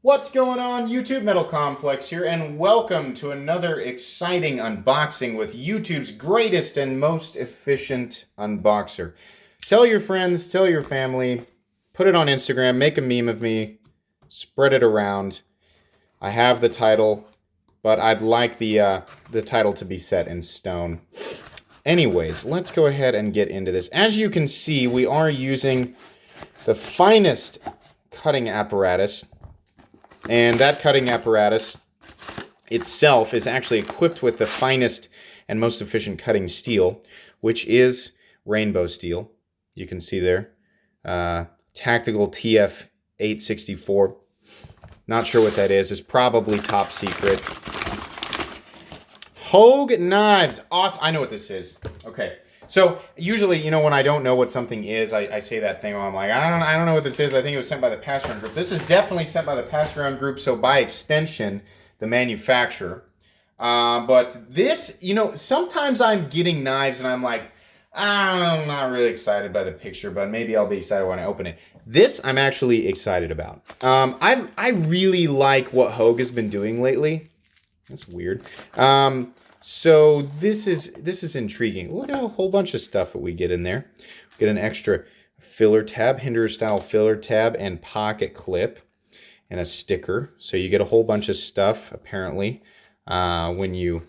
What's going on, YouTube? Metal Complex here, and welcome to another exciting unboxing with YouTube's greatest and most efficient unboxer. Tell your friends, tell your family, put it on Instagram, make a meme of me, spread it around. I have the title, but I'd like the title to be set in stone. Anyways, let's go ahead and get into this. As you can see, we are using the finest cutting apparatus. And that cutting apparatus itself is actually equipped with the finest and most efficient cutting steel, which is rainbow steel. You can see there. Tactical TF 864. Not sure what that is. It's probably top secret. Hogue knives. Awesome. I know what this is. Okay. So usually, when I don't know what something is, I say that thing where I'm like, I don't know what this is. I think it was sent by the pass-around group. This is definitely sent by the pass-around group, so by extension, the manufacturer. But this, sometimes I'm getting knives and I'm like, I'm not really excited by the picture, but maybe I'll be excited when I open it. This I'm actually excited about. I really like what Hogue has been doing lately. That's weird. So this is intriguing. Look at a whole bunch of stuff that we get in there. We get an extra filler tab, Hinderer style filler tab, and pocket clip, and a sticker. So you get a whole bunch of stuff apparently when you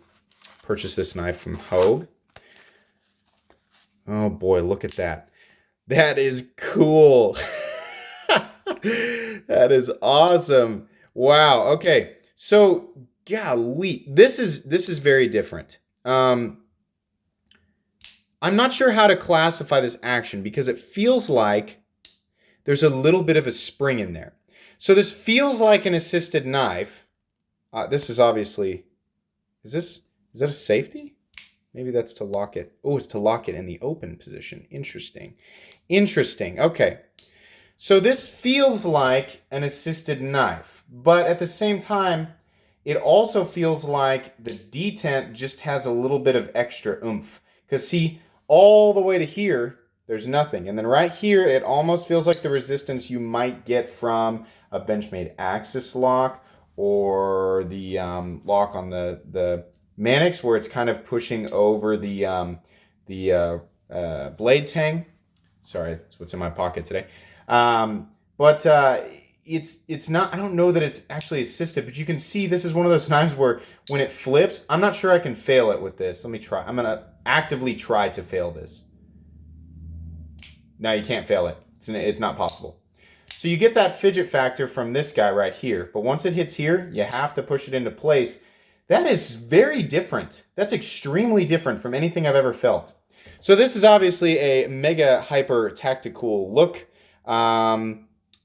purchase this knife from Hogue. Oh boy, look at that. That is cool. That is awesome. Wow. Okay. So golly, this is very different. I'm not sure how to classify this action because it feels like there's a little bit of a spring in there. So this feels like an assisted knife. This is obviously, is that a safety? Maybe that's to lock it. Oh, it's to lock it in the open position. Interesting. Interesting. Okay. So this feels like an assisted knife, but at the same time, it also feels like the detent just has a little bit of extra oomph. Because see, all the way to here, there's nothing. And then right here, it almost feels like the resistance you might get from a Benchmade Axis lock or the lock on the Mannix, where it's kind of pushing over the blade tang. Sorry, that's what's in my pocket today. But it's not, I don't know that it's actually assisted, but you can see this is one of those knives where when it flips, I'm not sure I can fail it with this. Let me try. I'm going to actively try to fail this. No, you can't fail it. It's not possible. So you get that fidget factor from this guy right here, but once it hits here, you have to push it into place. That is very different. That's extremely different from anything I've ever felt. So this is obviously a mega hyper tactical look.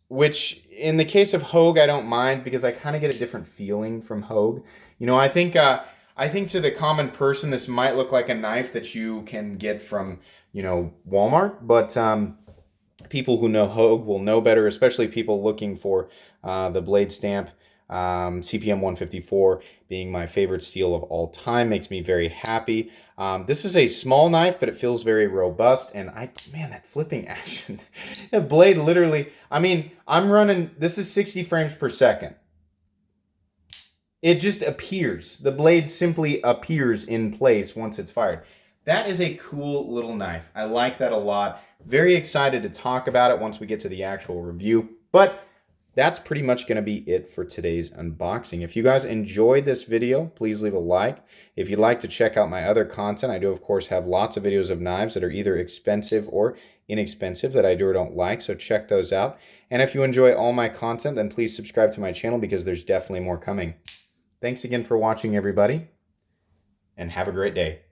Which in the case of Hogue, I don't mind because I kind of get a different feeling from Hogue. I think to the common person, this might look like a knife that you can get from, Walmart, but people who know Hogue will know better, especially people looking for the blade stamp. CPM 154 being my favorite steel of all time makes me very happy. This is a small knife, but it feels very robust. And man, that flipping action, the blade literally, I'm running, this is 60 frames per second. It just appears. The blade simply appears in place once it's fired. That is a cool little knife. I like that a lot. Very excited to talk about it once we get to the actual review. But that's pretty much going to be it for today's unboxing. If you guys enjoyed this video, please leave a like. If you'd like to check out my other content, I do, of course, have lots of videos of knives that are either expensive or inexpensive that I do or don't like, so check those out. And if you enjoy all my content, then please subscribe to my channel because there's definitely more coming. Thanks again for watching, everybody, and have a great day.